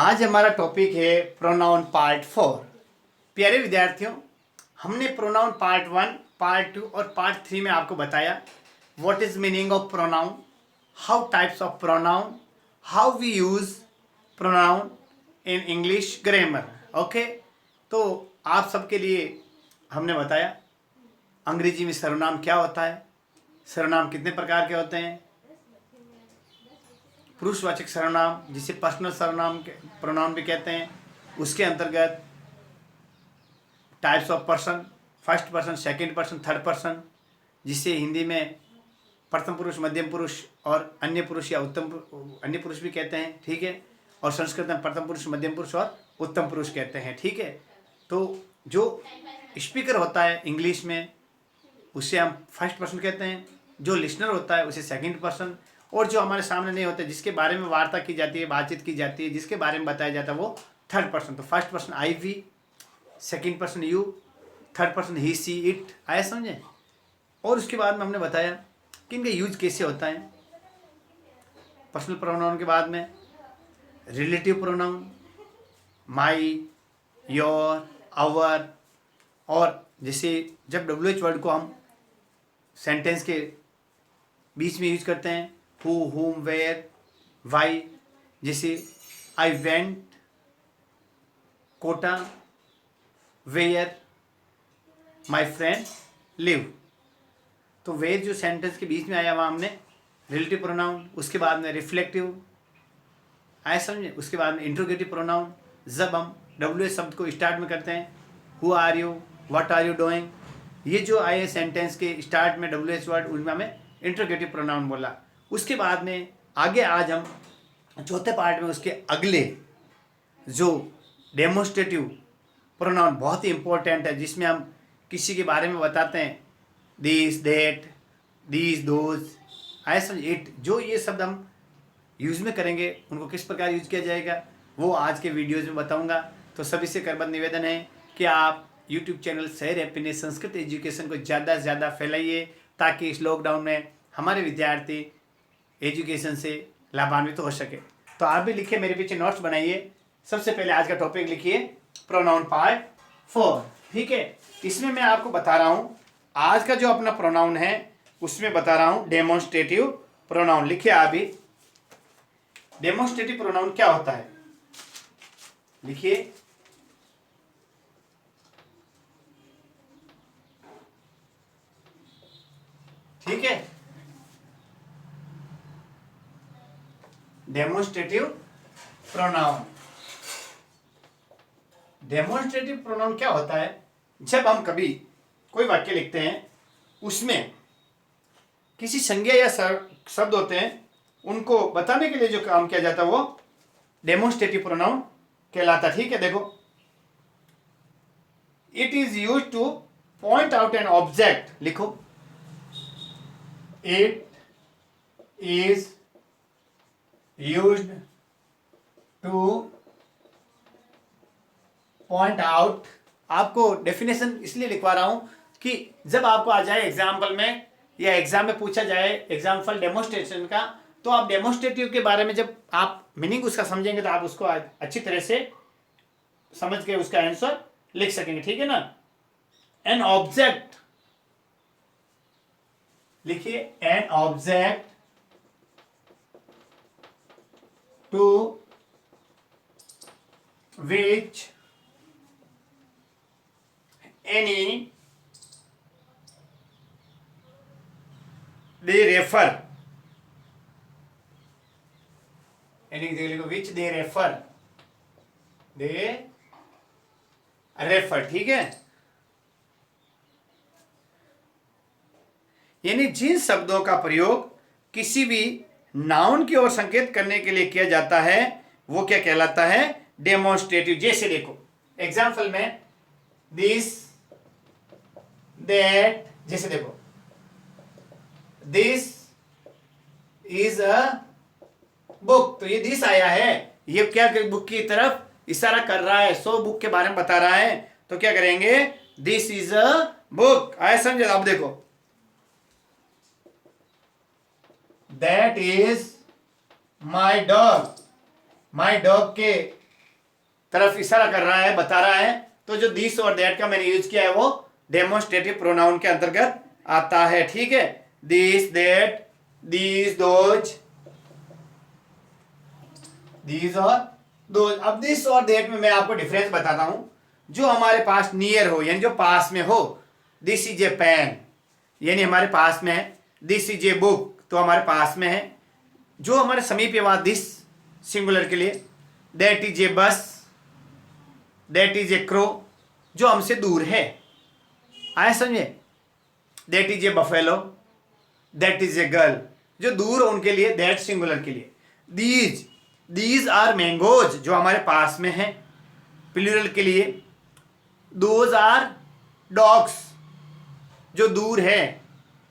आज हमारा टॉपिक है प्रोनाउन पार्ट 4। प्यारे विद्यार्थियों, हमने प्रोनाउन पार्ट 1, पार्ट 2 और पार्ट 3 में आपको बताया what is meaning of pronoun, how types of pronoun, how we use pronoun in English grammar. Okay, तो आप सबके लिए हमने बताया अंग्रेजी में सर्वनाम क्या होता है, सर्वनाम कितने प्रकार के होते हैं, पुरुषवाचक सर्वनाम जिसे पर्सनल सर्वनाम के प्रोनाउन भी कहते हैं, उसके अंतर्गत types of person, first person, second person, third person, जिसे हिंदी में प्रथम पुरुष, मध्यम पुरुष और अन्य पुरुष या अन्य पुरुष भी कहते हैं, ठीक है। और संस्कृत में प्रथम पुरुष, मध्यम पुरुष और उत्तम पुरुष कहते हैं, ठीक है। तो जो स्पीकर होता है इंग्लिश में उसे हम फर्स्ट पर्सन कहते हैं, जो लिसनर होता है उसे सेकंड पर्सन, और जो हमारे सामने नहीं होते, जिसके बारे में वार्ता की जाती है, बातचीत की जाती है, जिसके बारे में बताया जाता है, वो थर्ड पर्सन। तो first person I we, second person you, third person he she it. आया समझे? और उसके बाद में हमने बताया कि इनका यूज कैसे होता है। पर्सनल प्रोनाउन के बाद में relative pronoun my, your, our, और जैसे जब WH वर्ड को हम सेंटेंस के बीच में यूज करते हैं, हु, हुम, वेयर, वाई, जैसे I went, Kota, where, my friend live. तो वेयर जो सेंटेंस के बीच में आया वहाँ हमने रिलेटिव प्रोनाउन, उसके बाद में रिफ्लेक्टिव, आया समझे। उसके बाद में इंट्रोगेटिव प्रोनाउन, जब हम WH शब्द को स्टार्ट में करते हैं, who are you, what are you doing, ये जो आए सेंटेंस के स्टार्ट में WH वर्ड, उनमें हमें इंट्रोगेटिव प्रोनाउन बोला। उसके बाद में आगे आज हम चौथे पार्ट में उसके अगले जो डेमोन्स्ट्रेटिव प्रोनाउन बहुत ही इंपॉर्टेंट है, जिसमें हम किसी के बारे में बताते हैं, दिस, दैट, दीज, दोज, आया समझ, इट, जो ये शब्द हम यूज में करेंगे उनको किस प्रकार यूज किया जाएगा वो आज के वीडियोज़ में बताऊंगा। तो सभी से करबद्ध निवेदन है कि आप यूट्यूब चैनल शहर हैप्पीनेस संस्कृत एजुकेशन को ज़्यादा से ज़्यादा फैलाइए, ताकि इस लॉकडाउन में हमारे विद्यार्थी एजुकेशन से लाभान्वित हो सके। तो आप भी लिखिए, मेरे पीछे नोट्स बनाइए। सबसे पहले आज का टॉपिक लिखिए प्रोनाउन पार्ट 4, ठीक है। इसमें मैं आपको बता रहा हूँ आज का जो अपना प्रोनाउन है उसमें बता रहा हूँ डेमोन्स्ट्रेटिव प्रोनाउन। लिखिए आप भी, डेमोन्स्ट्रेटिव प्रोनाउन क्या होता है, लिखिए। ठीक है, डेमोन्स्ट्रेटिव प्रोनाउन। डेमोन्स्ट्रेटिव प्रोनाउन क्या होता है? जब हम कभी कोई वाक्य लिखते हैं उसमें किसी संज्ञा या शब्द होते हैं, उनको बताने के लिए जो काम किया जाता है वो डेमोन्स्ट्रेटिव प्रोनाउन कहलाता है, ठीक है। देखो, it is used to point out an object, लिखो, it is used to point out. आपको डेफिनेशन इसलिए लिखवा रहा हूं कि जब आपको आ जाए एग्जाम्पल में या एग्जाम में पूछा जाए एग्जाम्पल डेमोन्स्ट्रेशन का, तो आप डेमोन्स्ट्रेटिव के बारे में जब आप मीनिंग उसका समझेंगे तो आप उसको अच्छी तरह से समझ के उसका आंसर लिख सकेंगे, ठीक है ना। एन ऑब्जेक्ट, लिखिए, an object to which any they refer, any which they refer, ठीक है। यानी जिन शब्दों का प्रयोग किसी भी नाउन की ओर संकेत करने के लिए किया जाता है वो क्या कहलाता है? डेमोन्स्ट्रेटिव। जैसे देखो एग्जाम्पल में दिस, दैट, जैसे देखो दिस इज अ बुक, तो ये दिस आया है, ये क्या बुक की तरफ इशारा कर रहा है, सो बुक के बारे में बता रहा है, तो क्या करेंगे? This is a book. आया समझे? अब देखो, that is my dog, my dog के तरफ इशारा कर रहा है, बता रहा है, तो जो दिस और दैट का मैंने यूज किया है वो डेमोन्स्ट्रेटिव प्रोनाउन के अंतर्गत आता है। ठीक है, this, that, these, those, these और दोज। अब दिस और दैट में मैं आपको डिफरेंस बताता हूं। जो हमारे पास नियर हो यानी जो पास में हो, दिस इज ए पेन यानी हमारे पास में है, दिस इज ए बुक तो हमारे पास में है। जो हमारे समीप है वहां दिस सिंगुलर के लिए, दैट इज ए बस, दैट इज ए क्रो जो हमसे दूर है, आया समझे। That is a buffalo, that is a girl जो दूर हो उनके लिए, दैट सिंगुलर के लिए। दीज, दीज आर मैंगोज जो हमारे पास में है, प्लूरल के लिए। दोज आर डॉग्स जो दूर है,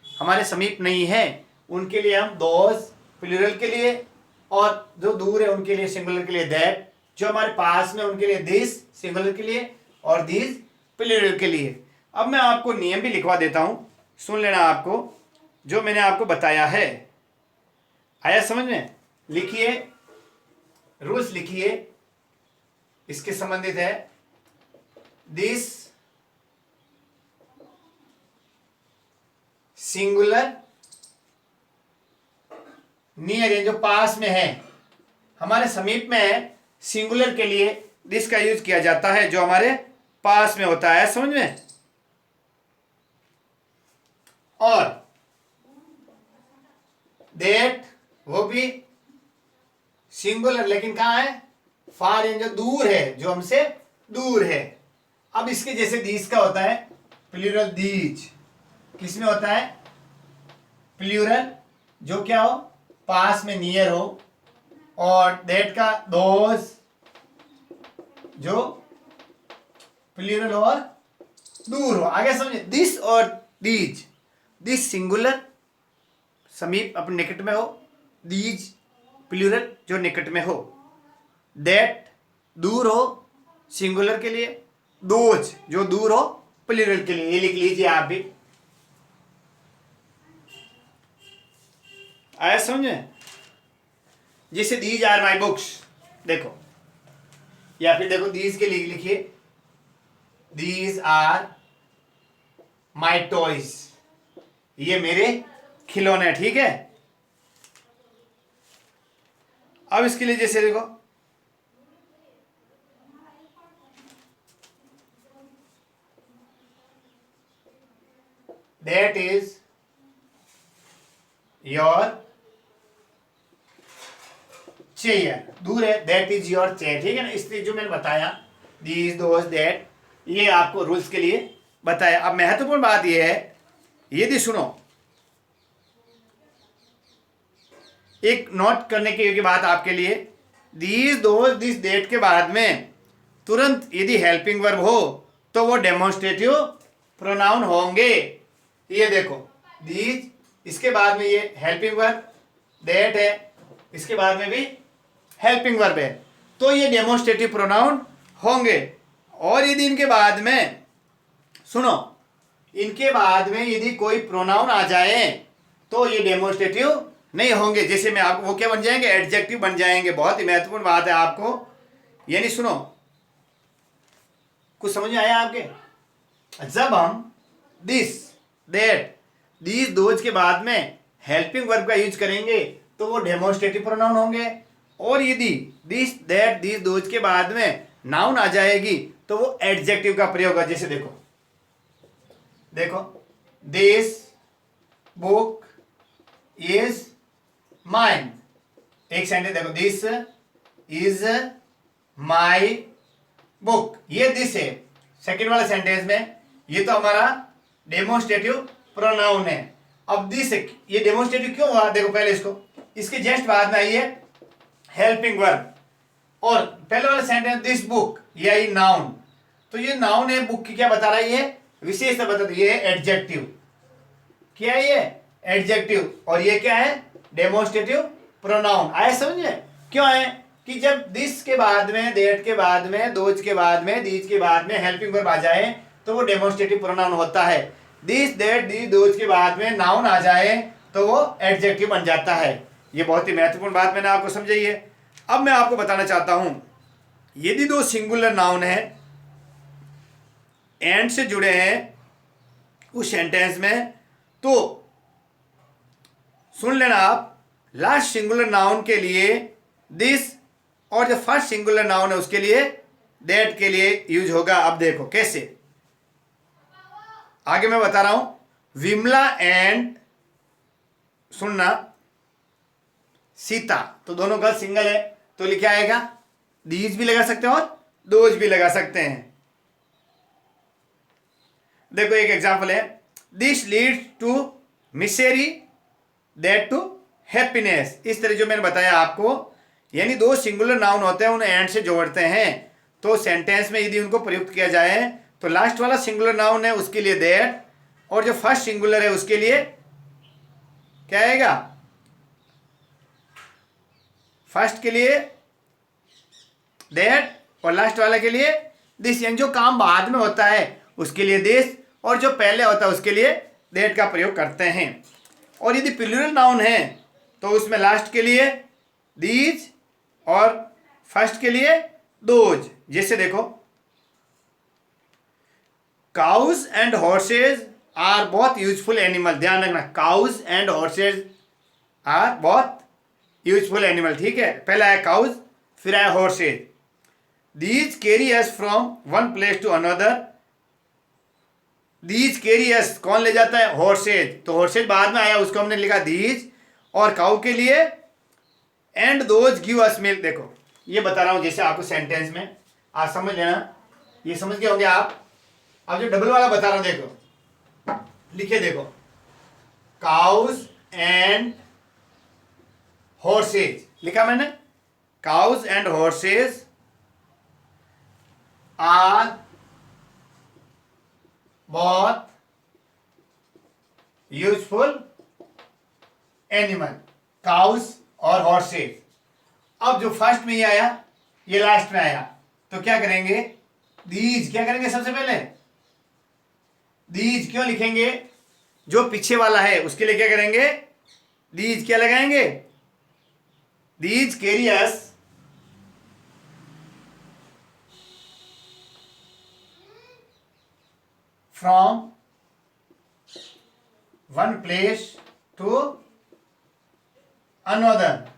हमारे समीप नहीं है, उनके लिए हम दोज प्लूरल के लिए, और जो दूर है उनके लिए सिंगुलर के लिए दैट, जो हमारे पास में उनके लिए दिस सिंगुलर के लिए और दीज प्लूरल के लिए। अब मैं आपको नियम भी लिखवा देता हूं, सुन लेना आपको जो मैंने आपको बताया है। आया समझ में? लिखिए, रूल्स लिखिए, इसके संबंधित है। दिस सिंगुलर, नियर जो पास में है, हमारे समीप में है, सिंगुलर के लिए दिस का यूज किया जाता है जो हमारे पास में होता है, समझ में। और दैट वो भी सिंगुलर लेकिन कहां है, फार जो दूर है, जो हमसे दूर है। अब इसके जैसे दीज का होता है प्लूरल, दीज किसमें होता है प्लूरल, जो क्या हो पास में नियर हो, और दैट का दोज जो प्लूरल और दूर हो। आगे समझे। दिस और दीज, दिस सिंगुलर समीप अपने निकट में हो, दीज प्लूरल जो निकट में हो, दैट दूर हो सिंगुलर के लिए, दोज जो दूर हो प्लूरल के लिए। ये लिख लीजिए आप भी, आया समझे। जैसे दीज आर माई बुक्स, देखो, या फिर देखो दीज के लिए लिखिए दीज आर माई टॉयज, ये मेरे खिलौने, ठीक है। अब इसके लिए जैसे देखो दैट इज योर चेयर, दूर है, दैट इज योर चेयर, ठीक है ना। इसलिए जो मैंने बताया दीज, दोज, दैट, ये आपको रूल्स के लिए बताया। अब महत्वपूर्ण बात यह है, यदि सुनो, एक नोट करने की योग्य बात आपके लिए, दीज, दोज, दिस, दैट के बाद में तुरंत यदि हेल्पिंग वर्ब हो तो वो डेमोन्स्ट्रेटिव प्रोनाउन होंगे। ये देखो दीज, इसके बाद में ये हेल्पिंग वर्ब, दैट है, इसके बाद में भी हेल्पिंग वर्ब है, तो ये डेमोन्स्ट्रेटिव प्रोनाउन होंगे। और यदि इनके बाद में सुनो, इनके बाद में यदि कोई प्रोनाउन आ जाए तो ये डेमोन्स्ट्रेटिव नहीं होंगे। जैसे मैं आपको, वो क्या बन जाएंगे, एडजेक्टिव बन जाएंगे। बहुत ही महत्वपूर्ण बात है आपको, यानी सुनो, कुछ समझ में आया आपके। जब हम दिस, दैट, दीज, दोज के बाद में हेल्पिंग वर्ब का यूज करेंगे तो वो डेमोन्स्ट्रेटिव प्रोनाउन होंगे। और यदि दिस, दैट, दीज, दोज के बाद में नाउन आ जाएगी तो वो एडजेक्टिव का प्रयोग है। जैसे देखो, देखो दिस बुक इज माइन, एक सेंटेंस देखो, दिस इज माई बुक, ये दिस है। सेकेंड वाले सेंटेंस में ये तो हमारा डेमोन्स्ट्रेटिव प्रोनाउन है। अब दिस, ये डेमोन्स्ट्रेटिव क्यों हुआ, देखो पहले इसको, इसके जस्ट बाद में आई है हेल्पिंग वर्ब, और पहले वाला सेंटेंस दिस बुक, ये आई नाउन, तो ये नाउन है, बुक की क्या बता रहा है, ये विशेषता बता रही है, एडजेक्टिव। क्या है ये, एडजेक्टिव, और ये क्या है, डेमोन्स्ट्रेटिव प्रोनाउन। आया समझे क्यों है कि जब दिस के बाद में, दैट के बाद में, दोज के बाद में, दीज के बाद में हेल्पिंग वर्ब आ जाए तो वो डेमोन्स्ट्रेटिव प्रोनाउन होता है। दिस, दैट, दीज, दोज के बाद में नाउन आ जाए तो वो एडजेक्टिव बन जाता है। ये बहुत ही महत्वपूर्ण बात मैंने आपको समझाई है। अब मैं आपको बताना चाहता हूं यदि दो सिंगुलर नाउन है एंड से जुड़े हैं उस सेंटेंस में, तो सुन लेना आप, लास्ट सिंगुलर नाउन के लिए दिस और जो फर्स्ट सिंगुलर नाउन है उसके लिए दैट के लिए यूज होगा। अब देखो कैसे, आगे मैं बता रहा हूं। विमला एंड, सुनना, सीता, तो दोनों गर्ल सिंगल है तो लिखा आएगा दीज भी लगा सकते हैं और दोज भी लगा सकते हैं। देखो एक एग्जांपल है, this leads to misery that to happiness. इस तरह जो मैंने बताया आपको, यानी दो सिंगुलर नाउन होते हैं उन्हें एंड से जोड़ते हैं, तो सेंटेंस में यदि उनको प्रयुक्त किया जाए तो लास्ट वाला सिंगुलर नाउन है उसके लिए दैट, और जो फर्स्ट सिंगुलर है उसके लिए क्या आएगा, फर्स्ट के लिए दैट और लास्ट वाला के लिए दिस। यानी जो काम बाद में होता है उसके लिए दिस, और जो पहले होता है उसके लिए दैट का प्रयोग करते हैं। और यदि प्लूरल नाउन है तो उसमें लास्ट के लिए दीज और फर्स्ट के लिए दोज। जैसे देखो, काउज एंड हॉर्सेज आर बहुत यूजफुल एनिमल। ध्यान रखना, काउज एंड हॉर्सेज आर बहुत यूजफुल एनिमल। ठीक है, पहला है काउज, फिर है horses. These carry us from one place to another. These carry us कौन ले जाता है, हॉर्सेज, तो हॉर्सेज बाद में आया उसको हमने लिखा दीज। और काउ के लिए and those give us milk. देखो ये बता रहा हूं जैसे आपको सेंटेंस में, आप समझ लेना, ये समझ गए होंगे आप। अब जो डबल वाला बता रहा हूं देखो, लिखे देखो, काउज एंड हॉर्सेज लिखा मैंने। काउज एंड हॉर्सेज आर बहुत यूजफुल एनिमल, काउज और हॉर्सेज। अब जो फर्स्ट में ये आया ये लास्ट में आया, तो क्या करेंगे, दीज क्या करेंगे, सबसे पहले दीज क्यों लिखेंगे, जो पीछे वाला है उसके लिए क्या करेंगे, दीज क्या लगाएंगे, these carry us from one place to another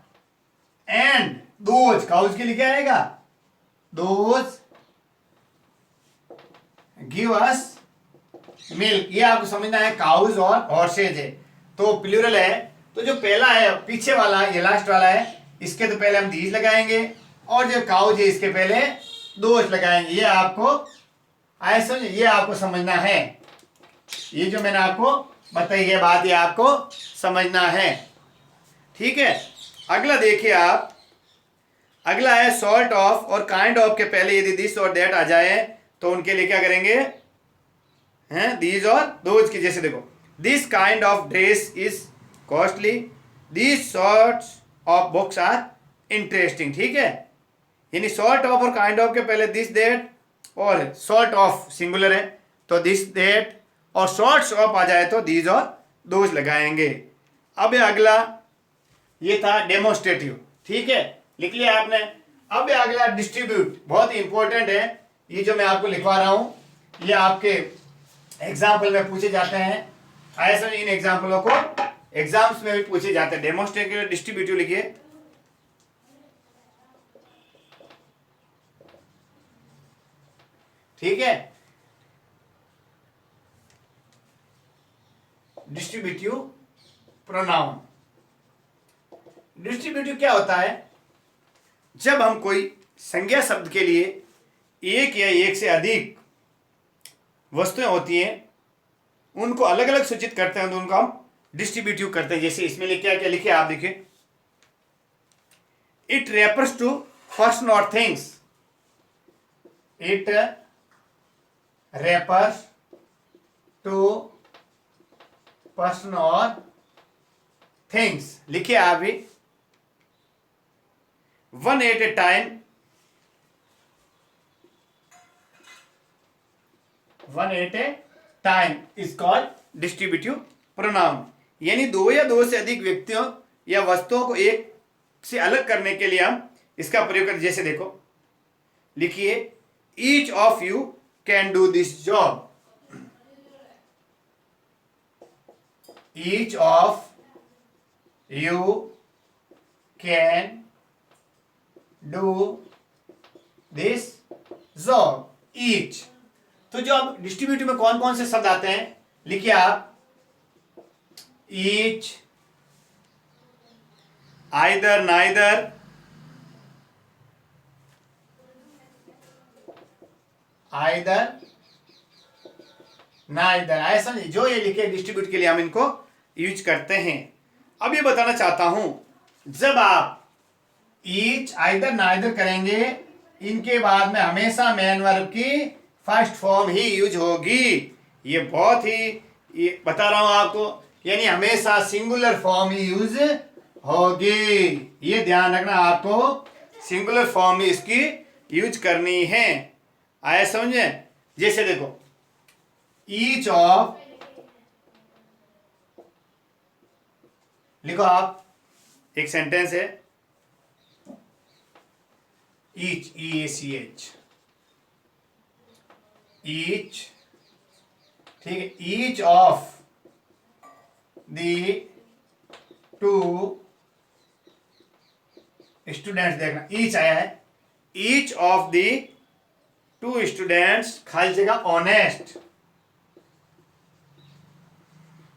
and those, cows के लिए क्या आएगा, दोज गिव अस मिल्क। ये आपको समझना है, काउज और हॉर्सेज है तो प्लूरल है, तो जो पहला है पीछे वाला ये लास्ट वाला है, इसके तो पहले हम दीज लगाएंगे, और जो काउज है इसके पहले दोज लगाएंगे। ये आपको आए समझ, ये आपको समझना है, ये जो मैंने आपको बताई है बात ये आपको समझना है। ठीक है, अगला देखिए आप, अगला है सॉर्ट ऑफ और काइंड ऑफ के पहले यदि दिस और दैट आ जाए तो उनके लिए क्या करेंगे, हैं दीज और दोज की। जैसे देखो, this kind of dress is costly, this sorts of books are interesting. ठीक है, यानी सॉर्ट ऑफ और काइंड ऑफ के पहले दिस दैट, और सॉर्ट ऑफ सिंगुलर है तो दिस दैट, और सॉर्ट्स ऑफ आ जाए तो दीज और दोज लगाएंगे। अब ये अगला, ये था डेमोन्स्ट्रेटिव। ठीक है, लिख लिया आपने। अब ये अगला डिस्ट्रीब्यूट, बहुत ही इंपॉर्टेंट है, ये जो मैं आपको लिखवा रहा हूं ये आपके एग्जाम्पल में पूछे जाते हैं। ऐसा इन एग्जाम्पलों को एग्जाम्स में भी पूछे जाते हैं। डेमोन्स्ट्रेटिव डिस्ट्रीब्यूटिव लिखिए, ठीक है। डिस्ट्रीब्यूटिव प्रोनाउन, डिस्ट्रीब्यूटिव क्या होता है, जब हम कोई संज्ञा शब्द के लिए एक या एक से अधिक वस्तुएं होती हैं उनको अलग अलग सूचित करते हैं तो उनको हम डिस्ट्रीब्यूटिव करते हैं। जैसे इसमें लिखे, क्या लिखे आप देखिए, इट रेफर्स टू पर्सन और things, it refers to person और थिंग्स। लिखिए आप भी, one at a time, one at a time is called distributive pronoun. यानी दो या दो से अधिक व्यक्तियों या वस्तुओं को एक से अलग करने के लिए हम इसका प्रयोग करते। जैसे देखो, लिखिए each of you can do this job. Each of you can do this job. Each, तो जो अब डिस्ट्रीब्यूटिव में कौन कौन से शब्द आते हैं लिखिए आप। Each, either, neither, either, neither, ऐसा नहीं, जो ये लिखे डिस्ट्रीब्यूट के लिए हम इनको यूज करते हैं। अब ये बताना चाहता हूं, जब आप ईच, आइदर, नाइदर करेंगे, इनके बाद में हमेशा मेन वर्ब की फर्स्ट फॉर्म ही यूज होगी। ये बहुत ही, ये बता रहा हूं आपको, यानी हमेशा सिंगुलर फॉर्म ही यूज होगी। ये ध्यान रखना आपको, सिंगुलर फॉर्म ही इसकी यूज करनी है। आया समझे? जैसे देखो, ईच ऑफ, लिखो आप, एक सेंटेंस है, ईच, EACH, ईच, ठीक है, each of the to students, देखना ईच आया है, each of the to students, खाली जगह ऑनेस्ट,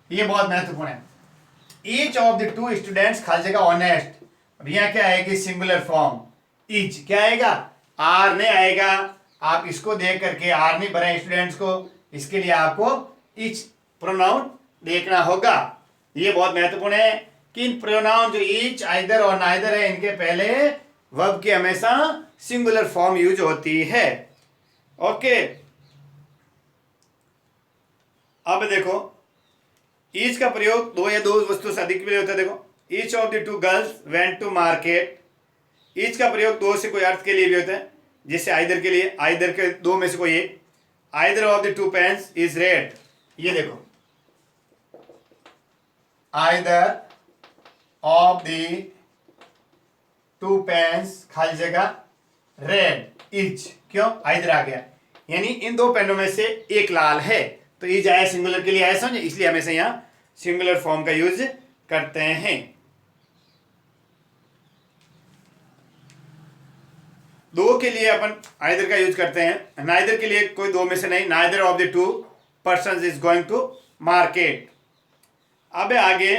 ये बहुत महत्वपूर्ण है। Each of the to students, खाली जगह ऑनेस्ट। अब यहां क्या आएगी? सिंगुलर फॉर्म ईच, क्या आएगा? आर नहीं आएगा। आप इसको देख करके आर नहीं भरे स्टूडेंट्स को, इसके लिए आपको ईच प्रोनाउन देखना होगा। ये बहुत महत्वपूर्ण है कि इन प्रोनाउन जो ईच, आइदर और नाइदर है, इनके पहले वर्ब की हमेशा सिंगुलर फॉर्म यूज होती है। ओके, अब देखो, ईच का प्रयोग दो या दो वस्तु से अधिक भी होता है। देखो, each of the two girls went to market. Each का प्रयोग दो से कोई अर्थ के लिए भी होता है, जैसे आइदर के लिए, आइदर के दो में से कोई एक, either of the two pens is red. ये देखो, either of the two pens, खाली जगह रेड, इज, क्यों? आइदर आ गया, यानी इन दो पेनों में से एक लाल है, तो इज आया सिंगुलर के लिए, आया समझे? इसलिए हमेशा यहां सिंगुलर फॉर्म का यूज करते हैं। दो के लिए अपन आइदर का यूज करते हैं, नाइदर के लिए कोई दो में से नहीं, neither of the two persons is going to market. अब आगे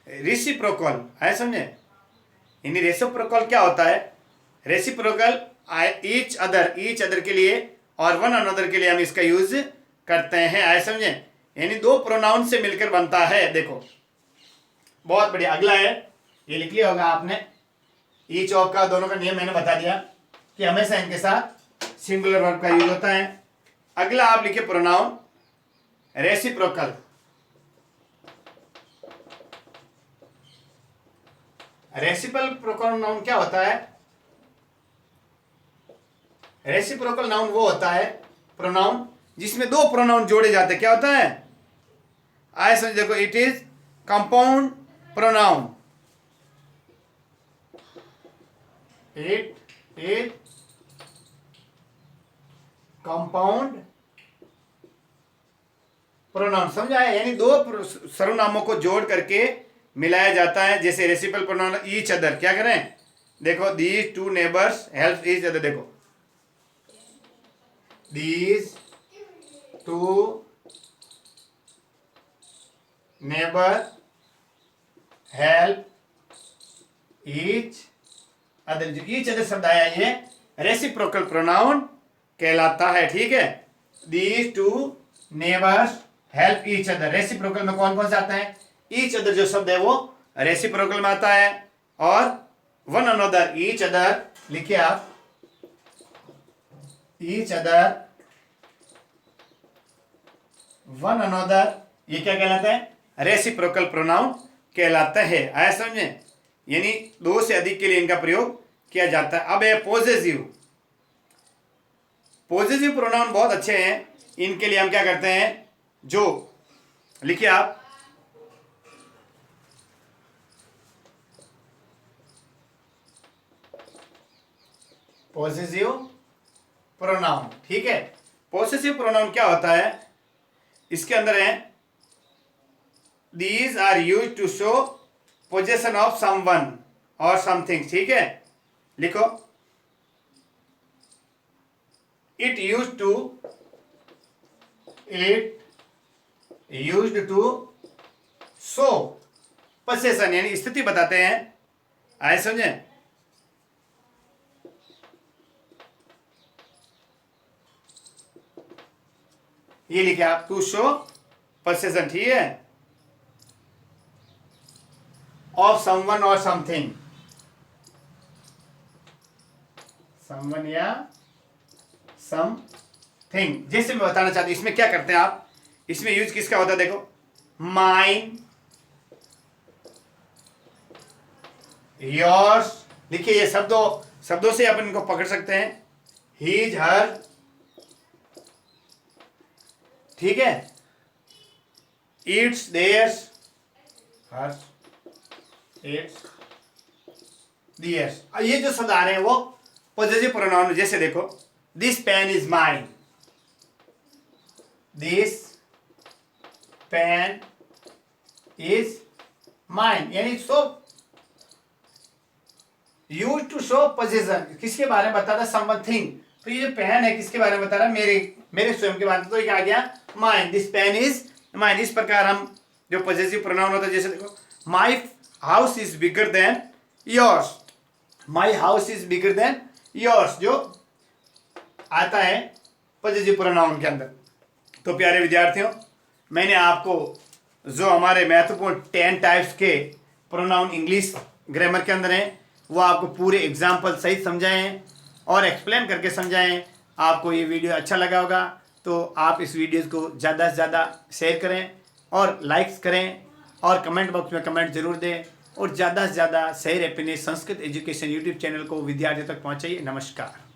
रेसिप्रोकल, है समझे? यानी रेसिप्रोकल क्या होता है? रेसिप्रोकल ईच अदर के लिए और वन अनदर के लिए हम इसका यूज करते हैं, आए समझे? यानी दो प्रोनाउन से मिलकर बनता है। देखो, बहुत बढ़िया। अगला है, ये लिख लिया होगा आपने, ईच ऑफ का दोनों का नियम मैंने बता दिया कि हमेशा इनके साथ सिंगुलर वर्ब का यूज होता है। अगला आप लिखिए प्रोनाउन रेसिप्रोकल। रेसिप्रोकल नाउन क्या होता है? रेसिप्रोकल नाउन वो होता है प्रोनाउन जिसमें दो प्रोनाउन जोड़े जाते हैं। क्या होता है? आए समझ, देखो, it is compound pronoun, it is compound pronoun, समझा है? यानी दो सर्वनामों को जोड़ करके मिलाया जाता है। जैसे रेसिपल प्रोनाउन ईच अदर, क्या करें? देखो, these two neighbours help each other. देखो, these two neighbour help each other. जो ईच अदर शब्द आया, ये रेसिप्रोकल प्रोनाउन कहलाता है, ठीक है? These two neighbours help each other, reciprocal में कौन कौन सा आता है? ईच अदर जो शब्द है वो रेसिप्रोकल में आता है, और वन अनदर, ईच अदर लिखिए आप, ईच अदर, वन अनदर, ये क्या कहलाता है? रेसिप्रोकल प्रोनाउन कहलाता है, आया समझे? यानी दो से अधिक के लिए इनका प्रयोग किया जाता है। अब है पॉजेसिव। पॉजेसिव प्रोनाउन बहुत अच्छे हैं, इनके लिए हम क्या करते हैं? जो, लिखिए आप, पॉसेसिव प्रोनाउन। ठीक है, पॉसेसिव प्रोनाउन क्या होता है, इसके अंदर है these are used to show possession of someone और समथिंग। ठीक है, लिखो it used to show possession, यानी स्थिति बताते हैं। आए समझे, ये लिखे आप, टू शो पोजेशन। ठीक है, ऑफ समवन और समथिंग, समवन या समथिंग। जैसे मैं बताना चाहता हूं, इसमें क्या करते हैं आप, इसमें यूज किसका होता है, देखो माइन, योर्स। देखिए ये शब्दों से अपन इनको पकड़ सकते हैं, हीज, हर। ठीक है, its, theirs, hers, its, theirs. ये जो शब्द आ रहे हैं वो पॉसेसिव प्रोनाउन। जैसे देखो this pen is mine, this pen is mine, यानी so used to show possession, किसके बारे में बता रहा, समथिंग। तो ये जो पेन है किसके बारे में बता रहा, मेरे स्वयं के बारे में। तो ये आ गया mine, this pen is mine. इस प्रकार हम जो पॉसेसिव प्रोनाउन होता है, जैसे देखो my house is bigger than yours, my house is bigger than yours, जो आता है पॉसेसिव प्रोनाउन के अंदर। तो प्यारे विद्यार्थियों, मैंने आपको जो हमारे महत्वपूर्ण 10 टाइप्स के प्रोनाउन इंग्लिश ग्रामर के अंदर हैं वो आपको पूरे एग्जाम्पल सहित समझाए हैं और एक्सप्लेन करके समझाए हैं। आपको ये वीडियो अच्छा लगा होगा तो आप इस वीडियो को ज़्यादा से ज़्यादा शेयर करें और लाइक्स करें और कमेंट बॉक्स में कमेंट जरूर दें और ज़्यादा से ज़्यादा शेयर अपने संस्कृत एजुकेशन यूट्यूब चैनल को विद्यार्थियों तक पहुँचाइए। नमस्कार।